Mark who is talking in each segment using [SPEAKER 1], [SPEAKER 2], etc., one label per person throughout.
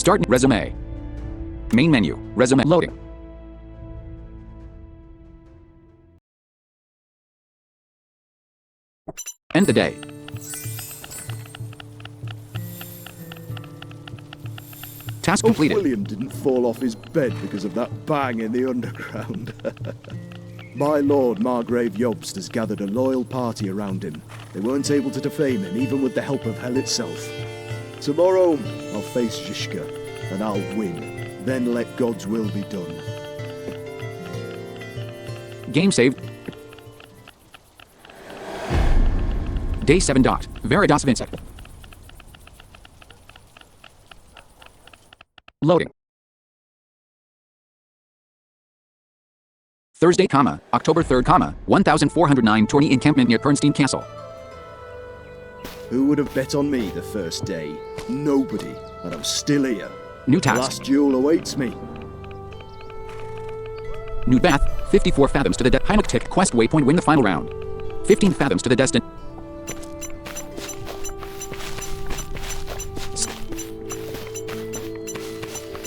[SPEAKER 1] Start resume. Main menu. Resume loading. End the day. Task completed.
[SPEAKER 2] William didn't fall off his bed because of that bang in the underground. My lord Margrave Jobst has gathered a loyal party around him. They weren't able to defame him, even with the help of hell itself. Tomorrow, I'll face Zizka, and I'll win. Then let God's will be done.
[SPEAKER 1] Game saved. Day 7. Veritas Vincent. Loading. Thursday, October 3rd, 1409 Tourney encampment near Pernstein Castle.
[SPEAKER 2] Who would have bet on me the first day? Nobody. And I'm still here.
[SPEAKER 1] New
[SPEAKER 2] The
[SPEAKER 1] task.
[SPEAKER 2] last duel awaits me.
[SPEAKER 1] New bath. 54 fathoms to the Heineck tick quest waypoint. Win the final round. 15 fathoms to the destin.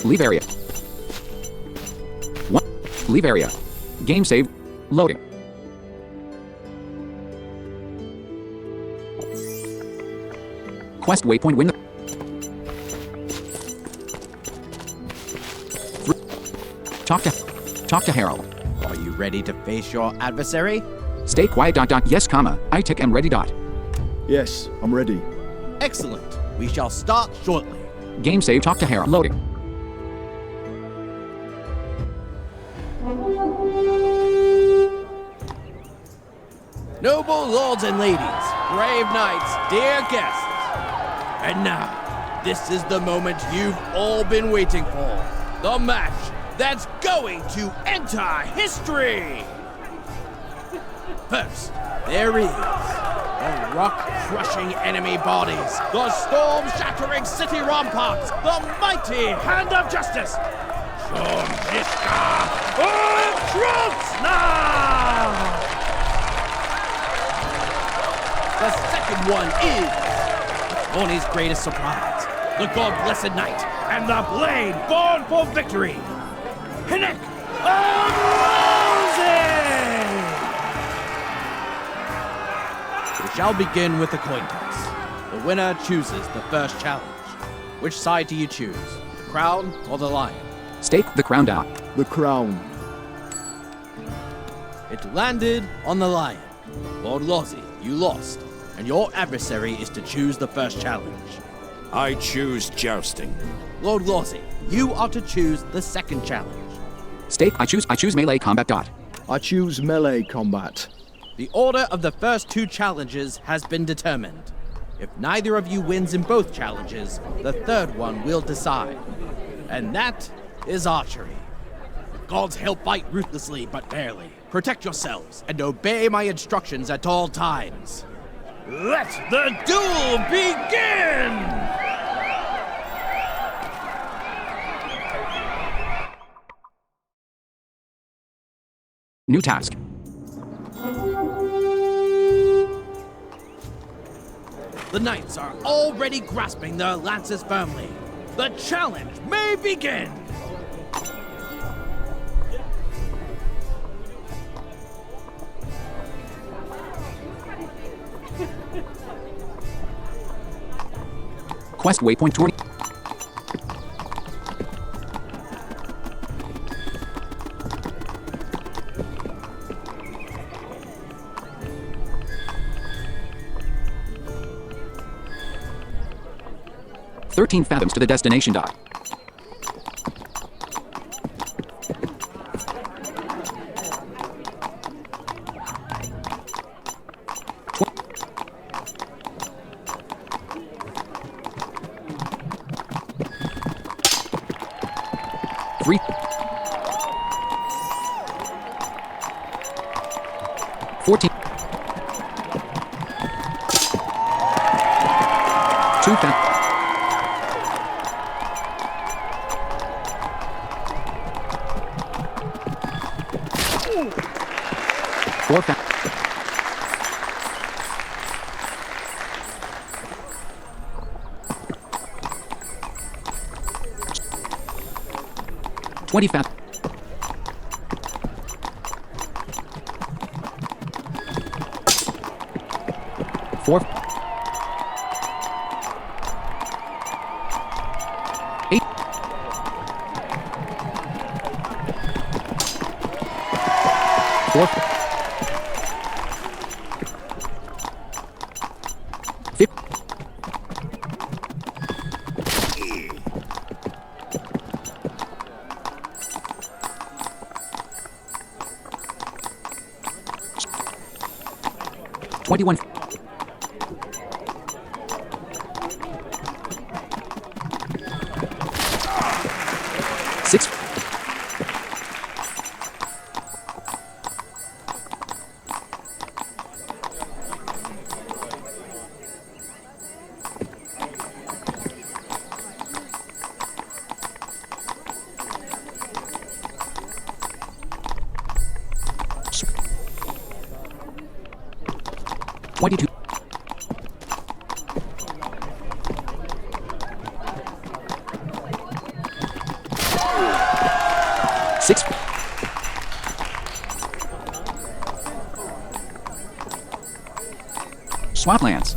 [SPEAKER 1] Leave area. 1. Leave area. Game save. Loading. Quest waypoint. Win the... Talk to Harold.
[SPEAKER 3] Are you ready to face your adversary?
[SPEAKER 1] Stay quiet. Yes, I tick am ready.
[SPEAKER 2] Yes, I'm ready.
[SPEAKER 3] Excellent. We shall start shortly.
[SPEAKER 1] Game save. Talk to Harold. Loading.
[SPEAKER 3] Noble lords and ladies, brave knights, dear guests. And now, this is the moment you've all been waiting for. The match that's going to enter history. First, there is the rock-crushing enemy bodies, the storm-shattering city ramparts, the mighty hand of justice. Shorn-Jiska and Trotsna! The second one is Tony's greatest surprise, the God-blessed knight and the blade born for victory, Hinek and Rosie! We shall begin with the coin toss. The winner chooses the first challenge. Which side do you choose, the crown or the lion?
[SPEAKER 1] Stake the crown down.
[SPEAKER 2] The crown.
[SPEAKER 3] It landed on the lion. Lord Lozzie, you lost, and your adversary is to choose the first challenge.
[SPEAKER 4] I choose jousting.
[SPEAKER 3] Lord Lozzie, you are to choose the second challenge.
[SPEAKER 1] Stake. I choose melee combat.
[SPEAKER 2] I choose melee combat.
[SPEAKER 3] The order of the first two challenges has been determined. If neither of you wins in both challenges, the third one will decide. And that is archery. The gods help fight ruthlessly, but barely. Protect yourselves and obey my instructions at all times. Let the duel begin!
[SPEAKER 1] New task.
[SPEAKER 3] The knights are already grasping their lances firmly. The challenge may begin!
[SPEAKER 1] Quest waypoint tourney. "13 fathoms to the destination. 3. 14. 2 fathoms. 4 fathoms. 2 20 fathoms. 4. 8. 4. 5. 21. 6. 22. 6. 'Swamplands.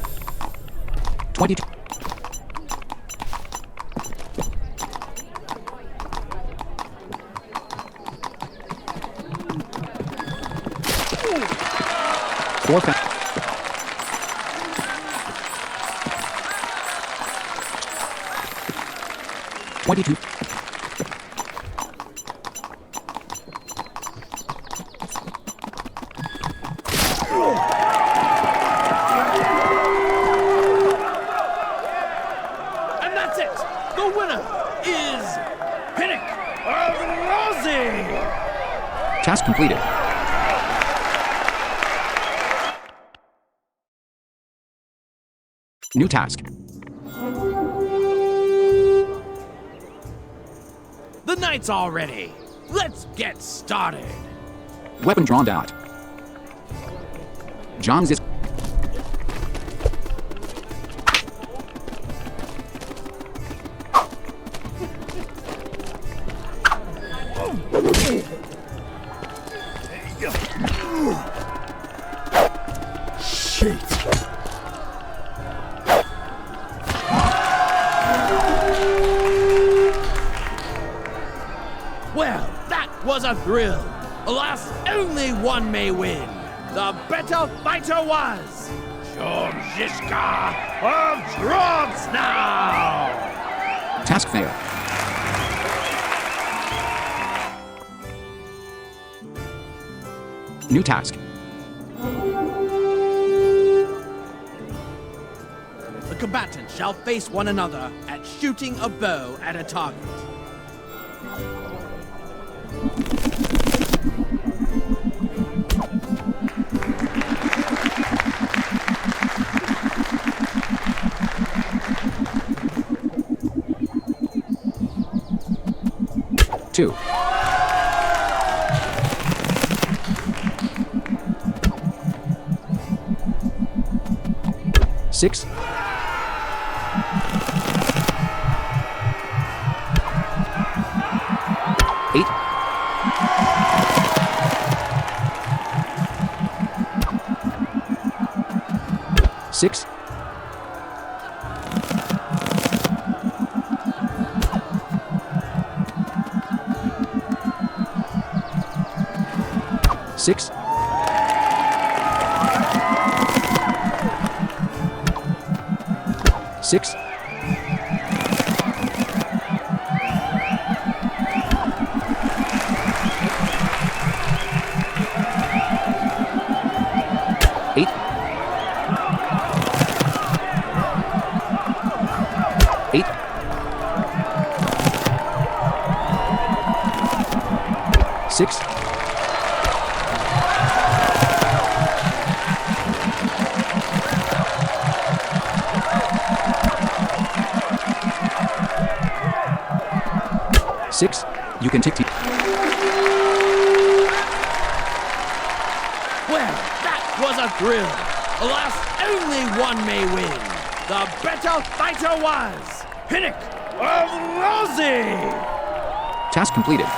[SPEAKER 1] 22. 4. 22.
[SPEAKER 3] 'Is Pinnock of Rosie!
[SPEAKER 1] Task completed. New task.
[SPEAKER 3] The night's all ready. Let's get started.
[SPEAKER 1] Weapon drawn out. John's is.
[SPEAKER 2] Shit.
[SPEAKER 3] Well, that was a thrill. Alas, only one may win. The better fighter was Georgishka of Drogsnow.
[SPEAKER 1] Task failed. New task.
[SPEAKER 3] The combatants shall face one another at shooting a bow at a target.
[SPEAKER 1] Two. 6. 8. 6. 6. 6. 8. 8. 6. 6. You can tick.
[SPEAKER 3] Well, that was a thrill. Alas, only one may win. The better fighter was Pinnock of Rosie.
[SPEAKER 1] Task completed.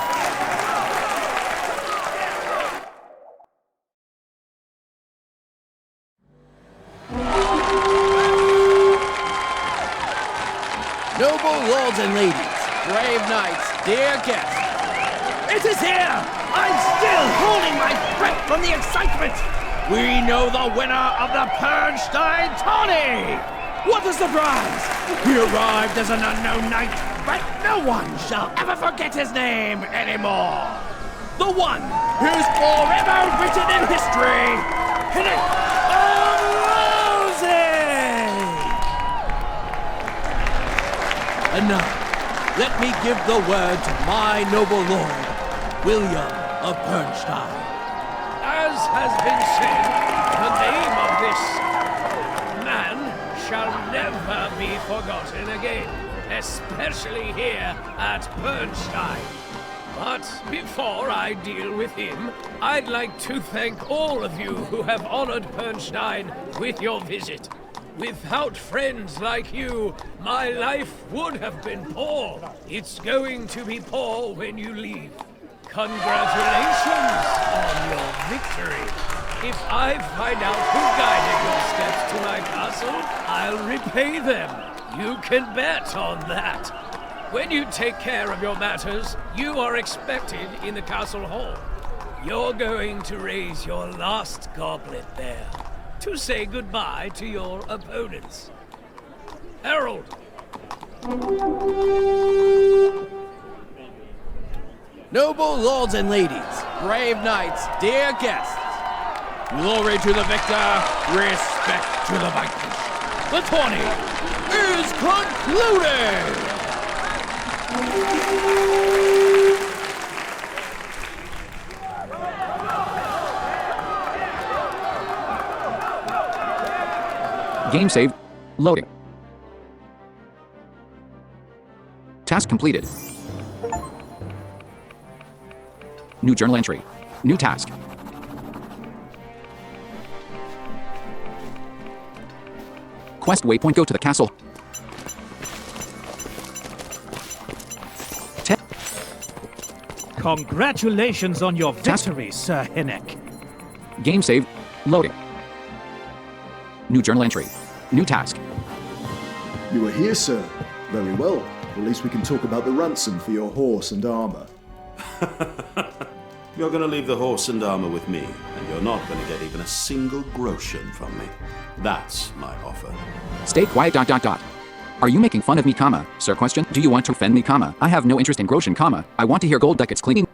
[SPEAKER 3] Noble lords and ladies, brave knights, dear guests. It is here! I'm still holding my breath from the excitement! We know the winner of the Pernstein Tourney! What is the prize? He arrived as an unknown knight, but no one shall ever forget his name anymore. The one who's forever written in history, Henrik of Roses! And now, let me give the word to my noble lord, William of Pernstein.
[SPEAKER 5] As has been said, the name of this man shall never be forgotten again, especially here at Pernstein. But before I deal with him, I'd like to thank all of you who have honored Pernstein with your visit. Without friends like you, my life would have been poor. It's going to be poor when you leave. Congratulations on your victory. If I find out who guided your steps to my castle, I'll repay them. You can bet on that. When you take care of your matters, you are expected in the castle hall. You're going to raise your last goblet there to say goodbye to your opponents. Harold!
[SPEAKER 3] Noble lords and ladies, brave knights, dear guests. Glory to the victor, respect to the vanquished. The tourney is concluded!
[SPEAKER 1] Game saved. Loading. Task completed. New journal entry. New task. Quest waypoint, go to the castle.
[SPEAKER 6] Congratulations on your victory, Sir Hinnick.
[SPEAKER 1] Game save. Loading. New journal entry. New task.
[SPEAKER 2] You are here, sir. Very well. At least we can talk about the ransom for your horse and armor.
[SPEAKER 7] You're going to leave the horse and armor with me, and you're not going to get even a single groschen from me. That's my offer.
[SPEAKER 1] Stay quiet. Are you making fun of me, comma? Sir question. Do you want to offend me, comma? I have no interest in groschen, comma. I want to hear gold ducats clinking.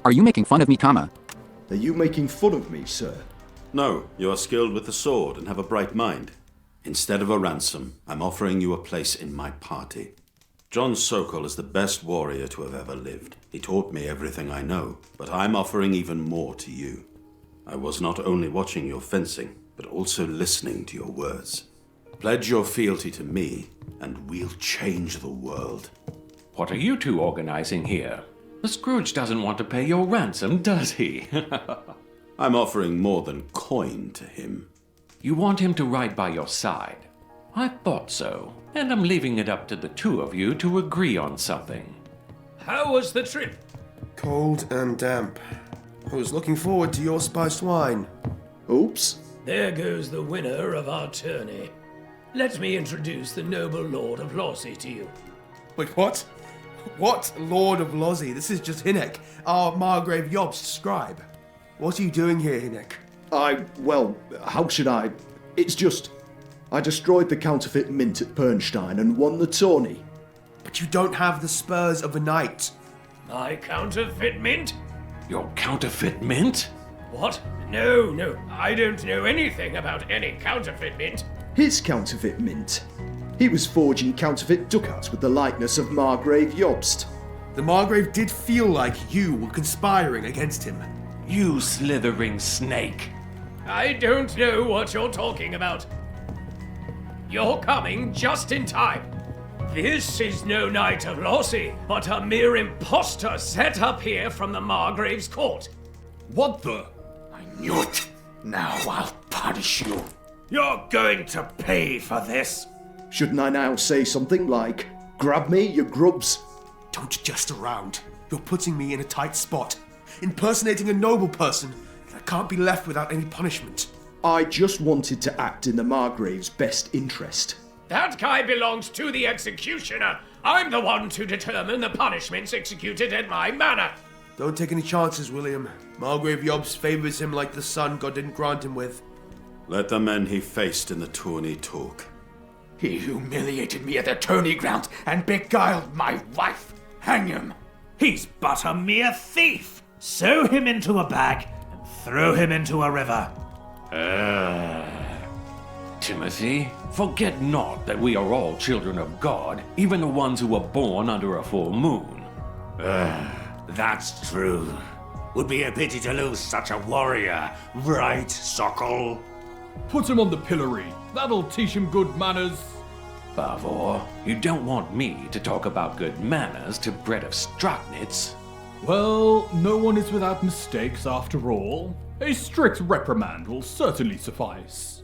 [SPEAKER 1] Are you making fun of me, comma?
[SPEAKER 2] Are you making fun of me, sir?
[SPEAKER 7] No, you are skilled with the sword and have a bright mind. Instead of a ransom, I'm offering you a place in my party. John Sokol is the best warrior to have ever lived. He taught me everything I know, but I'm offering even more to you. I was not only watching your fencing, but also listening to your words. Pledge your fealty to me, and we'll change the world.
[SPEAKER 8] What are you two organizing here? The Scrooge doesn't want to pay your ransom, does he?
[SPEAKER 7] I'm offering more than coin to him.
[SPEAKER 8] You want him to ride by your side. I thought so, and I'm leaving it up to the two of you to agree on something.
[SPEAKER 5] How was the trip?
[SPEAKER 9] Cold and damp. I was looking forward to your spiced wine.
[SPEAKER 2] Oops.
[SPEAKER 5] There goes the winner of our tourney. Let me introduce the noble Lord of Lossy to you.
[SPEAKER 9] Wait, what? What, Lord of Lossy? This is just Hinnick, our Margrave Jobst scribe. What are you doing here, Hinnick?
[SPEAKER 2] Well, how should I? It's just, I destroyed the counterfeit mint at Pernstein and won the tourney.
[SPEAKER 9] But you don't have the spurs of a knight.
[SPEAKER 5] My counterfeit mint?
[SPEAKER 8] Your counterfeit mint?
[SPEAKER 5] What? No, I don't know anything about any counterfeit mint.
[SPEAKER 2] His counterfeit mint. He was forging counterfeit ducats with the likeness of Margrave Jobst.
[SPEAKER 9] The Margrave did feel like you were conspiring against him.
[SPEAKER 8] You slithering snake.
[SPEAKER 5] I don't know what you're talking about. You're coming just in time. This is no Knight of Lossy, but a mere impostor set up here from the Margrave's court.
[SPEAKER 4] What the? I knew it. Now I'll punish you.
[SPEAKER 5] You're going to pay for this.
[SPEAKER 2] Shouldn't I now say something like, grab me, you grubs?
[SPEAKER 9] Don't jest around. You're putting me in a tight spot. Impersonating a noble person that can't be left without any punishment.
[SPEAKER 2] I just wanted to act in the Margrave's best interest.
[SPEAKER 5] That guy belongs to the executioner. I'm the one to determine the punishments executed at my manor.
[SPEAKER 9] Don't take any chances, William. Margrave Yobst favors him like the son God didn't grant him with.
[SPEAKER 7] Let the men he faced in the tourney talk.
[SPEAKER 4] He humiliated me at the tourney grounds and beguiled my wife. Hang him.
[SPEAKER 6] He's but a mere thief. Sew him into a bag and throw him into a river.
[SPEAKER 8] Timothy, forget not that we are all children of God, even the ones who were born under a full moon.
[SPEAKER 10] That's true. Would be a pity to lose such a warrior, right, Sokol?
[SPEAKER 11] Put him on the pillory. That'll teach him good manners.
[SPEAKER 8] Bavor, you don't want me to talk about good manners to Brett of Stratnitz.
[SPEAKER 11] Well, no one is without mistakes after all. A strict reprimand will certainly suffice.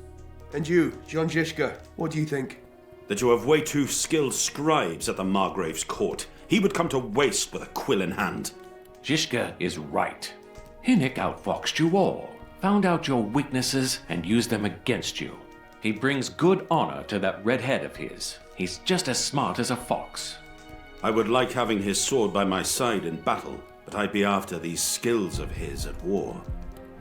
[SPEAKER 9] And you, John Zizka, what do you think?
[SPEAKER 7] That you have way too skilled scribes at the Margrave's court. He would come to waste with a quill in hand.
[SPEAKER 8] Zizka is right. Hinnick outfoxed you all, found out your weaknesses, and used them against you. He brings good honor to that red head of his. He's just as smart as a fox.
[SPEAKER 7] I would like having his sword by my side in battle, but I'd be after these skills of his at war.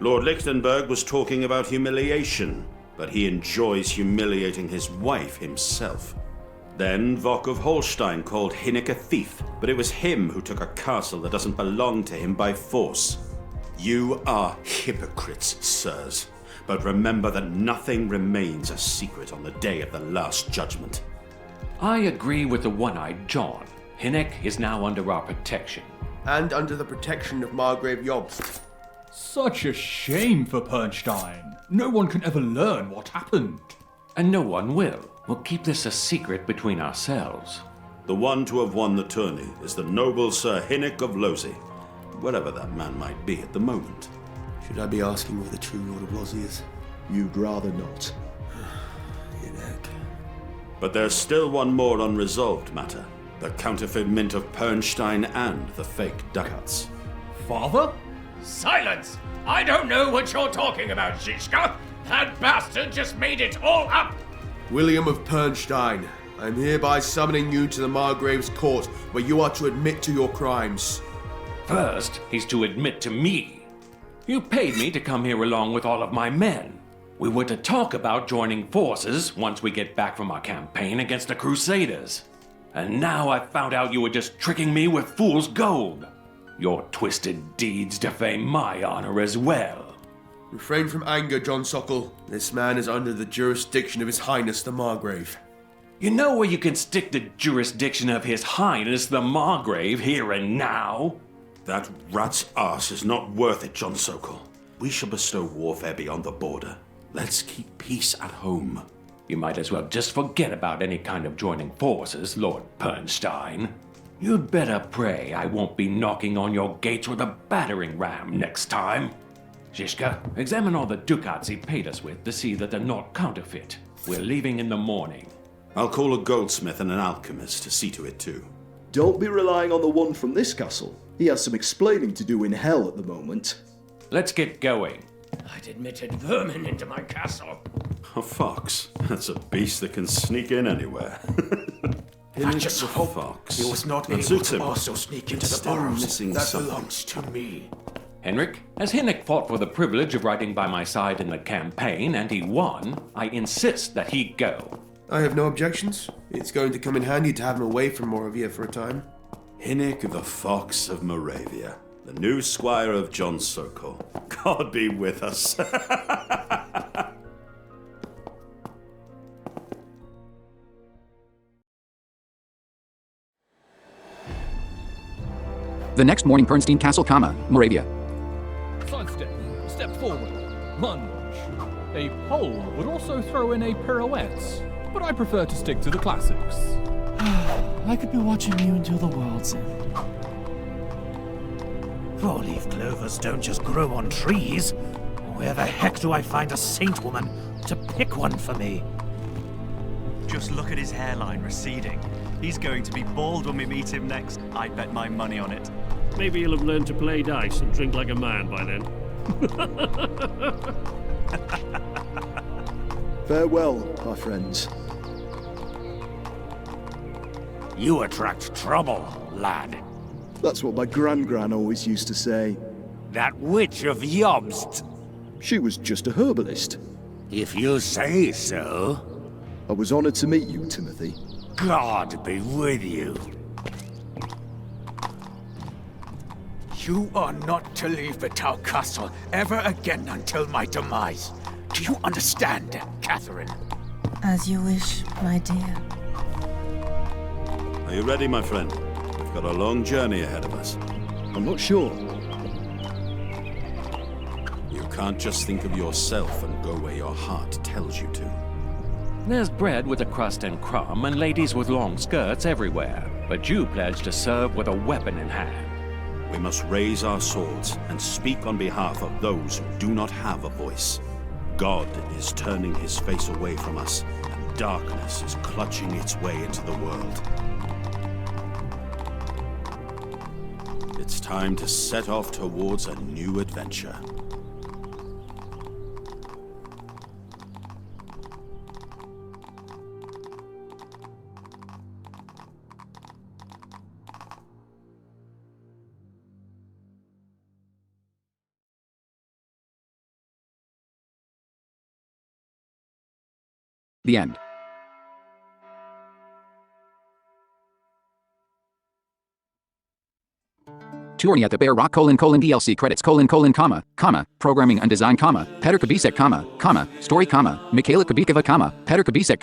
[SPEAKER 7] Lord Lichtenberg was talking about humiliation, but he enjoys humiliating his wife himself. Then Vok of Holstein called Hinnick a thief, but it was him who took a castle that doesn't belong to him by force. You are hypocrites, sirs. But remember that nothing remains a secret on the day of the Last Judgment.
[SPEAKER 8] I agree with the one-eyed John. Hinnick is now under our protection.
[SPEAKER 9] And under the protection of Margrave Yobst.
[SPEAKER 11] Such a shame for Pernstein. No one can ever learn what happened.
[SPEAKER 8] And no one will. We'll keep this a secret between ourselves.
[SPEAKER 7] The one to have won the tourney is the noble Sir Hinnick of Losey, wherever that man might be at the moment.
[SPEAKER 9] Should I be asking where the true Lord of Losey is?
[SPEAKER 2] You'd rather not.
[SPEAKER 9] Hinnick.
[SPEAKER 7] But there's still one more unresolved matter. The counterfeit mint of Pernstein and the fake ducats.
[SPEAKER 11] Father?
[SPEAKER 5] Silence! I don't know what you're talking about, Zizka. That bastard just made it all up!
[SPEAKER 9] William of Pernstein, I am hereby summoning you to the Margrave's court, where you are to admit to your crimes.
[SPEAKER 8] First, he's to admit to me. You paid me to come here along with all of my men. We were to talk about joining forces once we get back from our campaign against the Crusaders. And now I've found out you were just tricking me with fool's gold. Your twisted deeds defame my honor as well.
[SPEAKER 9] Refrain from anger, John Sokol. This man is under the jurisdiction of His Highness the Margrave.
[SPEAKER 8] You know where you can stick the jurisdiction of His Highness the Margrave here and now?
[SPEAKER 7] That rat's arse is not worth it, John Sokol. We shall bestow warfare beyond the border. Let's keep peace at home.
[SPEAKER 8] You might as well just forget about any kind of joining forces, Lord Pernstein. You'd better pray I won't be knocking on your gates with a battering ram next time. Zizka, examine all the ducats he paid us with to see that they're not counterfeit. We're leaving in the morning.
[SPEAKER 7] I'll call a goldsmith and an alchemist to see to it too.
[SPEAKER 2] Don't be relying on the one from this castle. He has some explaining to do in hell at the moment.
[SPEAKER 8] Let's get going.
[SPEAKER 5] I'd admitted vermin into my castle.
[SPEAKER 7] A fox? That's a beast that can sneak in anywhere.
[SPEAKER 4] I just hope
[SPEAKER 7] fox.
[SPEAKER 4] he was not
[SPEAKER 7] That
[SPEAKER 4] able
[SPEAKER 7] suits
[SPEAKER 4] to
[SPEAKER 7] him.
[SPEAKER 4] also sneak into
[SPEAKER 7] It's
[SPEAKER 4] the
[SPEAKER 7] still
[SPEAKER 4] burrows.
[SPEAKER 7] missing
[SPEAKER 4] That
[SPEAKER 7] something.
[SPEAKER 4] belongs to me.
[SPEAKER 8] Henrik, as Hinnick fought for the privilege of riding by my side in the campaign and he won, I insist that he go.
[SPEAKER 9] I have no objections. It's going to come in handy to have him away from Moravia for a time.
[SPEAKER 7] Hinnick the Fox of Moravia, the new squire of John Sokol. God be with us.
[SPEAKER 1] The next morning, Pernstein Castle, Moravia.
[SPEAKER 11] Sidestep. Step forward. Lunge. A pole would also throw in a pirouette, but I prefer to stick to the classics.
[SPEAKER 12] I could be watching you until the world's end.
[SPEAKER 6] Four-leaf clovers don't just grow on trees. Where the heck do I find a saint woman to pick one for me?
[SPEAKER 13] Just look at his hairline receding. He's going to be bald when we meet him next. I bet my money on it.
[SPEAKER 14] Maybe he'll have learned to play dice and drink like a man by then.
[SPEAKER 2] Farewell, my friends.
[SPEAKER 10] You attract trouble, lad.
[SPEAKER 2] That's what my gran always used to say.
[SPEAKER 10] That witch of Yobst.
[SPEAKER 2] She was just a herbalist.
[SPEAKER 10] If you say so.
[SPEAKER 2] I was honored to meet you, Timothy.
[SPEAKER 10] God be with you.
[SPEAKER 4] You are not to leave Vital Castle ever again until my demise. Do you understand, Catherine?
[SPEAKER 15] As you wish, my dear.
[SPEAKER 7] Are you ready, my friend? We've got a long journey ahead of us.
[SPEAKER 2] I'm not sure.
[SPEAKER 7] You can't just think of yourself and go where your heart tells you to.
[SPEAKER 8] There's bread with a crust and crumb, and ladies with long skirts everywhere. But you pledge to serve with a weapon in hand.
[SPEAKER 7] We must raise our swords and speak on behalf of those who do not have a voice. God is turning his face away from us, and darkness is clutching its way into the world. It's time to set off towards a new adventure.
[SPEAKER 1] The end. Tourney at the Bear Rock: DLC credits: programming and design, Petr Kubisek, story, Mikhaila Kubikova, Petr Kubisek,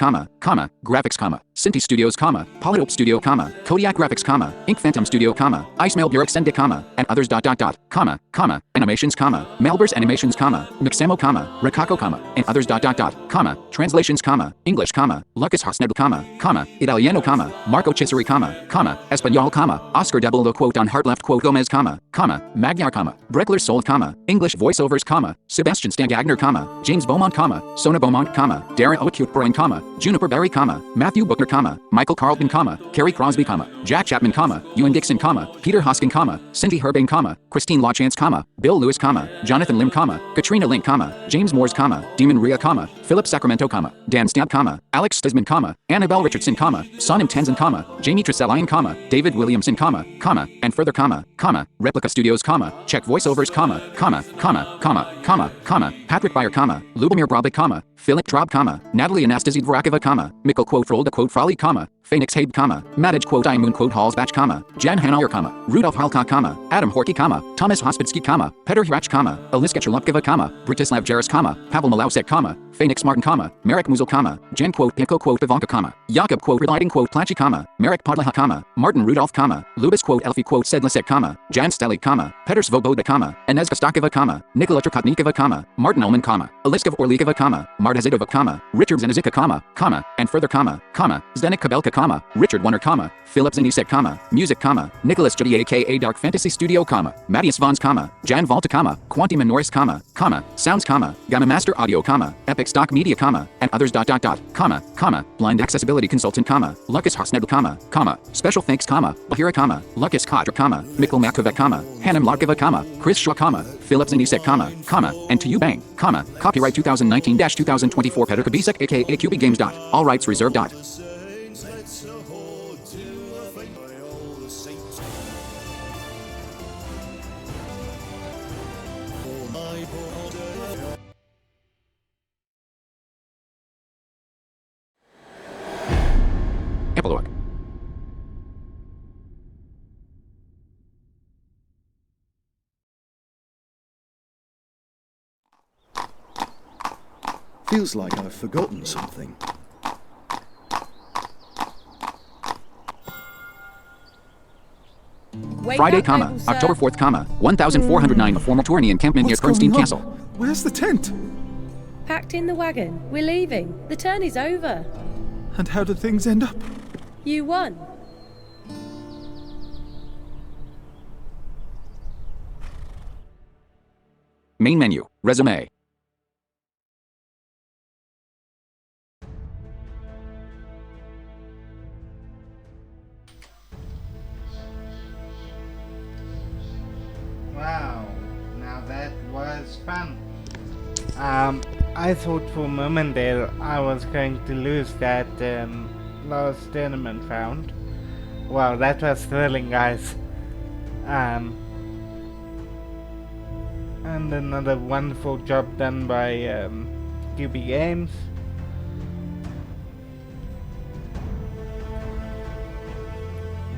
[SPEAKER 1] graphics, Sinti Studios, Polydope Studio, Kodiak Graphics, Ink Phantom Studio, Icemail Burek Sendik, and others, animations, Malbers Animations, Mixamo, Ricacco, and others, translations, English, Lucas Harsnedl, Italiano, Marco Cesari, Espanol, Oscar Double, on Heart Left, Gomez, Magyar, Breckler Sold, English voiceovers, Sebastian Stangagner, James Beaumont, Sona Beaumont, Darren O'Acute Bryan, Juniper Berry, Matthew Booker, Michael Carlton, Kerry Crosby, Jack Chapman, Ewan Dixon, Peter Hoskin, Cindy Herbane, Christine Lachance, Bill Lewis, Jonathan Lim, Katrina Link, James Moores, Demon Ria, Philip Sacramento, Dan Stamp, Alex Stisman, Annabelle Richardson, Sonim Tenzin, Jamie Tressellian, David Williamson, and further, Replica Studios, Czech voiceovers, Patrick Beyer, Lubomir Brabik, Philip Traub, Natalie Anastasia Dvorakova, Mikkel Frali, Phoenix Habe, Madage Imun Halsbach, Jan Hanauer, Rudolf Halka, Adam Horky, Thomas Hospidsky, Petr Hirach, Aliska Chalupkova, Britislav Jaris, Pavel Malausek, Phoenix Martin, Marek Muzel, Jen Pico Ivanka, Jakob Relighting Plachi, Marek Podlaha, Martin Rudolph, Lubis Elfie Sedlasek, Jan Steli, Petr Svoboda, Inezka Stokova, Nikola Trokotnikova, Martin Ullman, Aliska Orlikova, Marta Zidova, Richard Zenizika, and further, Zdenek Kabelka, Richard Warner, Philip Zanisek, Music, Nicholas Judy aka Dark Fantasy Studio, Matthias Vons, Jan Volta, Quanti Minoris, Sounds, Gamma Master Audio, Epic Stock Media, and others, Blind Accessibility Consultant, Lucas Harsnedl, Special Thanks, Bahira, Lucas Kadra, Mikkel Makovec, Hanem Larkova, Chris Shaw, Philip Zanisek, and to you bang, copyright 2019-2024 Petr Kubisek aka QB Games. All rights reserved. Epilogue.
[SPEAKER 2] Feels like I've forgotten something.
[SPEAKER 1] Friday, October 4th, 1409, a former Tourney encampment near Kernstein Castle.
[SPEAKER 9] Where's the tent?
[SPEAKER 15] Packed in the wagon. We're leaving. The tourney's over.
[SPEAKER 9] And how did things end up?
[SPEAKER 15] You won.
[SPEAKER 1] Main menu, resume.
[SPEAKER 16] Wow, now that was fun. I thought for a moment there I was going to lose that last tournament round. Wow, that was thrilling, guys. And another wonderful job done by QB Games.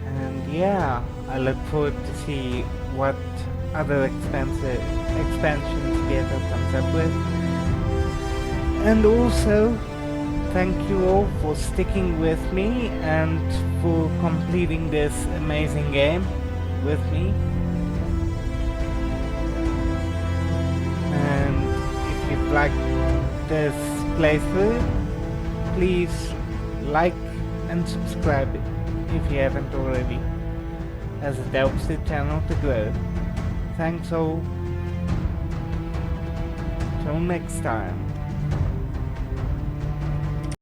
[SPEAKER 16] And yeah, I look forward to see what other expansions Theatre comes up with. And also, thank you all for sticking with me and for completing this amazing game with me. And if you've liked this playthrough, please like and subscribe if you haven't already, as it helps the channel to grow. Thanks all. Till next time.